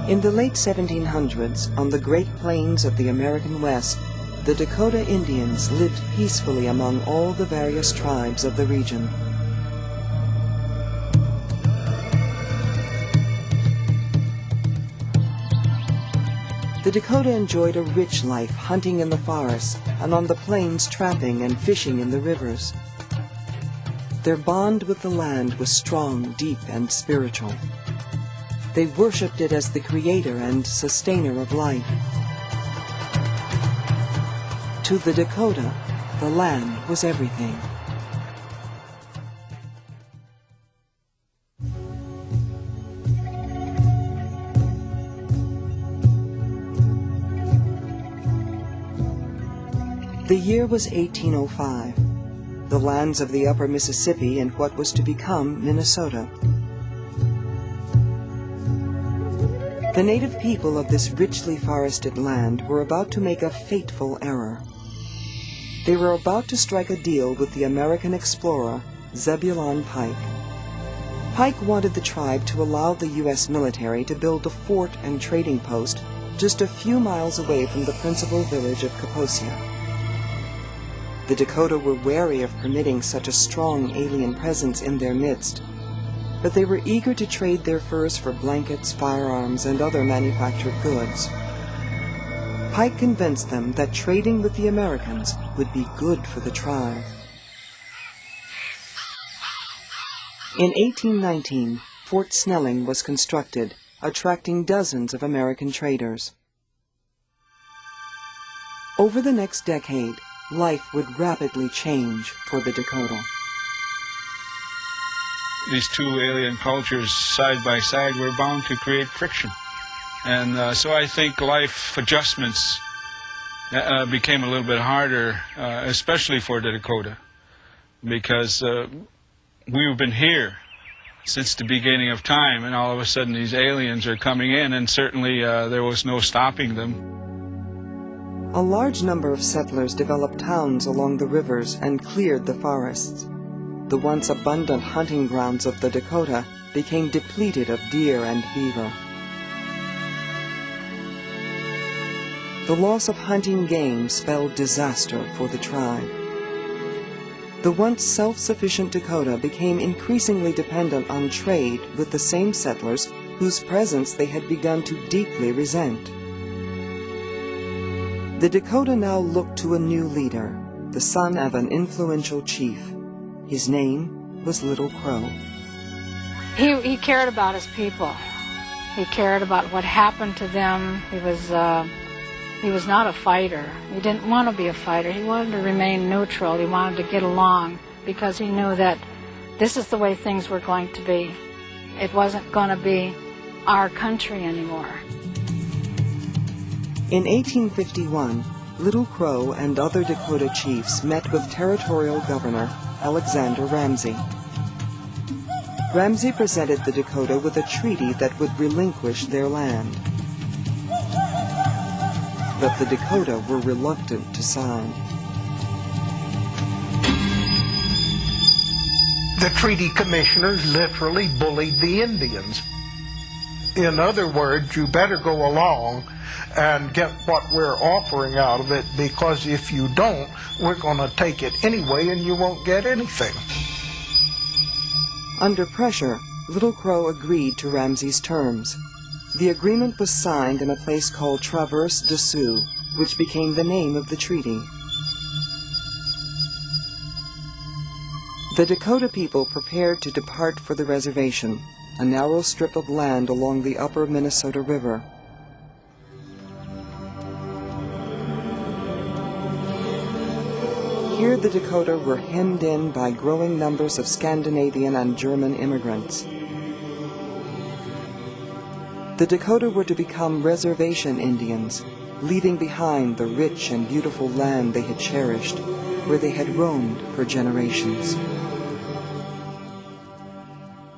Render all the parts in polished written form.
In the late 1700s, on the Great Plains of the American West, the Dakota Indians lived peacefully among all the various tribes of the region. The Dakota enjoyed a rich life hunting in the forests and on the plains trapping and fishing in the rivers. Their bond with the land was strong, deep, and spiritual. They worshipped it as the creator and sustainer of life. To the Dakota, the land was everything. The year was 1805, the lands of the upper Mississippi and what was to become Minnesota. The native people of this richly forested land were about to make a fateful error. They were about to strike a deal with the American explorer, Zebulon Pike. Pike wanted the tribe to allow the U.S. military to build a fort and trading post just a few miles away from the principal village of Kaposia. The Dakota were wary of permitting such a strong alien presence in their midst, but they were eager to trade their furs for blankets, firearms, and other manufactured goods. Pike convinced them that trading with the Americans would be good for the tribe. In 1819, Fort Snelling was constructed, attracting dozens of American traders. Over the next decade, life would rapidly change for the Dakota. These two alien cultures side by side were bound to create friction. And so I think life adjustments became a little bit harder, especially for the Dakota, because we've been here since the beginning of time, and all of a sudden these aliens are coming in, and certainly there was no stopping them. A large number of settlers developed towns along the rivers and cleared the forests. The once abundant hunting grounds of the Dakota became depleted of deer and beaver. The loss of hunting game spelled disaster for the tribe. The once self-sufficient Dakota became increasingly dependent on trade with the same settlers whose presence they had begun to deeply resent. The Dakota now looked to a new leader, the son of an influential chief. His name was Little Crow. He cared about his people. He cared about what happened to them. He was not a fighter. He didn't want to be a fighter. He wanted to remain neutral. He wanted to get along because he knew that this is the way things were going to be. It wasn't going to be our country anymore. In 1851, Little Crow and other Dakota chiefs met with Territorial Governor Alexander Ramsey. Ramsey presented the Dakota with a treaty that would relinquish their land. But the Dakota were reluctant to sign. The treaty commissioners literally bullied the Indians. In other words, you better go along and get what we're offering out of it, because if you don't, we're going to take it anyway and you won't get anything. Under pressure, Little Crow agreed to Ramsey's terms. The agreement was signed in a place called Traverse des Sioux, which became the name of the treaty. The Dakota people prepared to depart for the reservation, a narrow strip of land along the upper Minnesota River. Here the Dakota were hemmed in by growing numbers of Scandinavian and German immigrants. The Dakota were to become reservation Indians, leaving behind the rich and beautiful land they had cherished, where they had roamed for generations.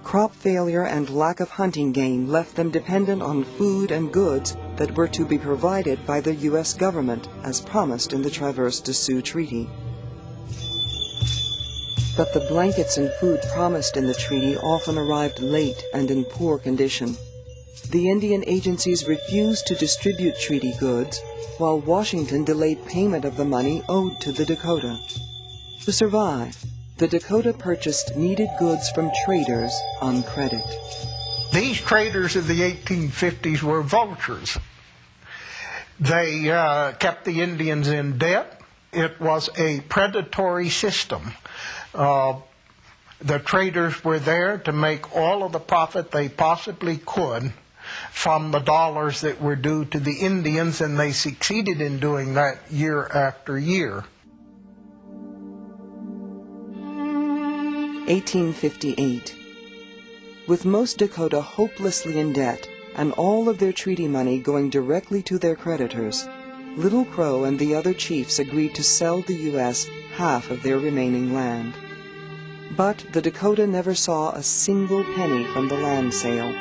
Crop failure and lack of hunting game left them dependent on food and goods that were to be provided by the U.S. government as promised in the Traverse des Sioux Treaty. But the blankets and food promised in the treaty often arrived late and in poor condition. the Indian agencies refused to distribute treaty goods, while Washington delayed payment of the money owed to the Dakota. To survive, the Dakota purchased needed goods from traders on credit. These traders of the 1850s were vultures. They kept the Indians in debt. It was a predatory system. The traders were there to make all of the profit they possibly could from the dollars that were due to the Indians, and they succeeded in doing that year after year. 1858. With most Dakota hopelessly in debt and all of their treaty money going directly to their creditors, Little Crow and the other chiefs agreed to sell the U.S. half of their remaining land. But the Dakota never saw a single penny from the land sale.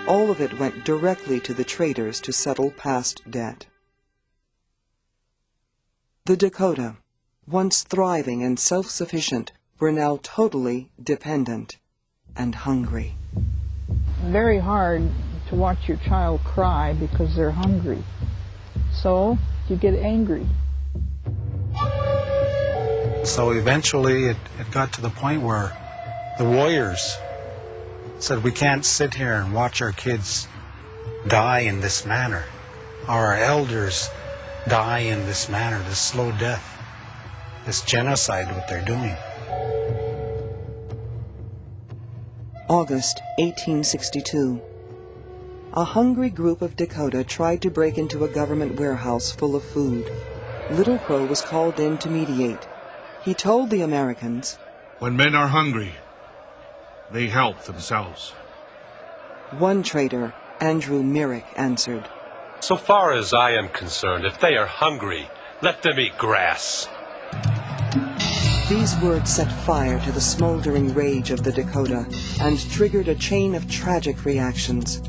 All of it went directly to the traders to settle past debt. The Dakota, once thriving and self-sufficient, were now totally dependent and hungry. Very hard to watch your child cry because they're hungry. So you get angry. So eventually it got to the point where the warriors said, we can't sit here and watch our kids die in this manner, or our elders die in this manner, this slow death, this genocide, what they're doing. August 1862. A hungry group of Dakota tried to break into a government warehouse full of food. Little Crow was called in to mediate. He told the Americans, when men are hungry, they help themselves. One trader, Andrew Myrick, answered, so far as I am concerned, if they are hungry, let them eat grass. These words set fire to the smoldering rage of the Dakota and triggered a chain of tragic reactions.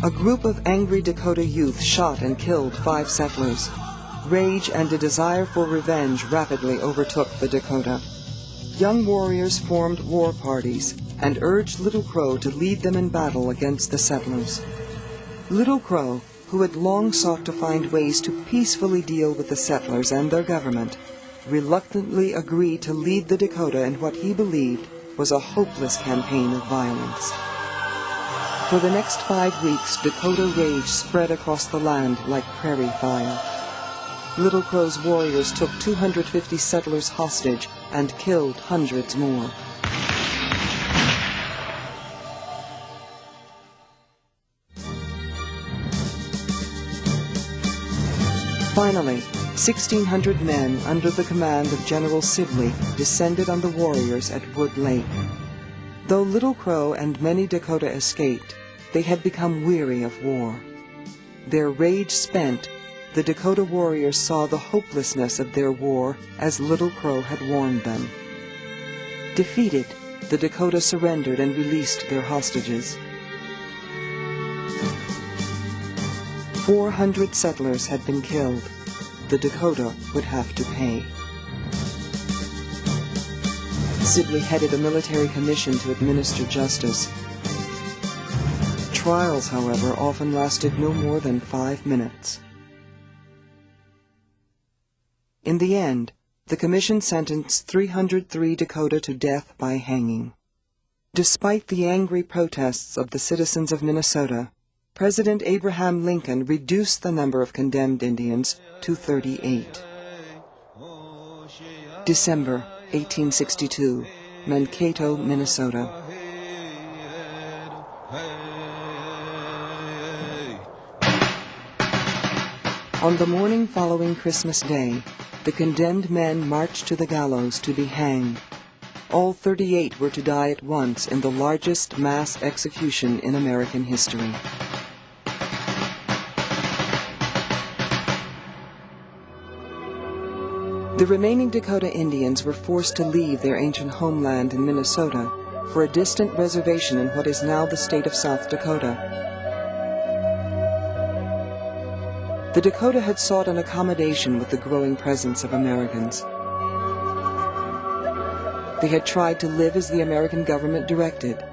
A group of angry Dakota youth shot and killed 5 settlers. Rage and a desire for revenge rapidly overtook the Dakota. Young warriors formed war parties and urged Little Crow to lead them in battle against the settlers. Little Crow, who had long sought to find ways to peacefully deal with the settlers and their government, reluctantly agreed to lead the Dakota in what he believed was a hopeless campaign of violence. For the next 5 weeks, Dakota rage spread across the land like prairie fire. Little Crow's warriors took 250 settlers hostage and killed hundreds more. Finally, 1,600 men under the command of General Sibley descended on the warriors at Wood Lake. Though Little Crow and many Dakota escaped, they had become weary of war. Their rage spent, the Dakota warriors saw the hopelessness of their war as Little Crow had warned them. Defeated, the Dakota surrendered and released their hostages. 400 settlers had been killed. The Dakota would have to pay. Sibley headed a military commission to administer justice. Trials, however, often lasted no more than 5 minutes. In the end, the commission sentenced 303 Dakota to death by hanging. Despite the angry protests of the citizens of Minnesota, President Abraham Lincoln reduced the number of condemned Indians to 38. December 1862, Mankato, Minnesota. On the morning following Christmas Day, the condemned men marched to the gallows to be hanged. All 38 were to die at once in the largest mass execution in American history. The remaining Dakota Indians were forced to leave their ancient homeland in Minnesota for a distant reservation in what is now the state of South Dakota. The Dakota had sought an accommodation with the growing presence of Americans. They had tried to live as the American government directed,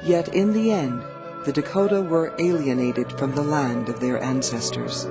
yet in the end, the Dakota were alienated from the land of their ancestors.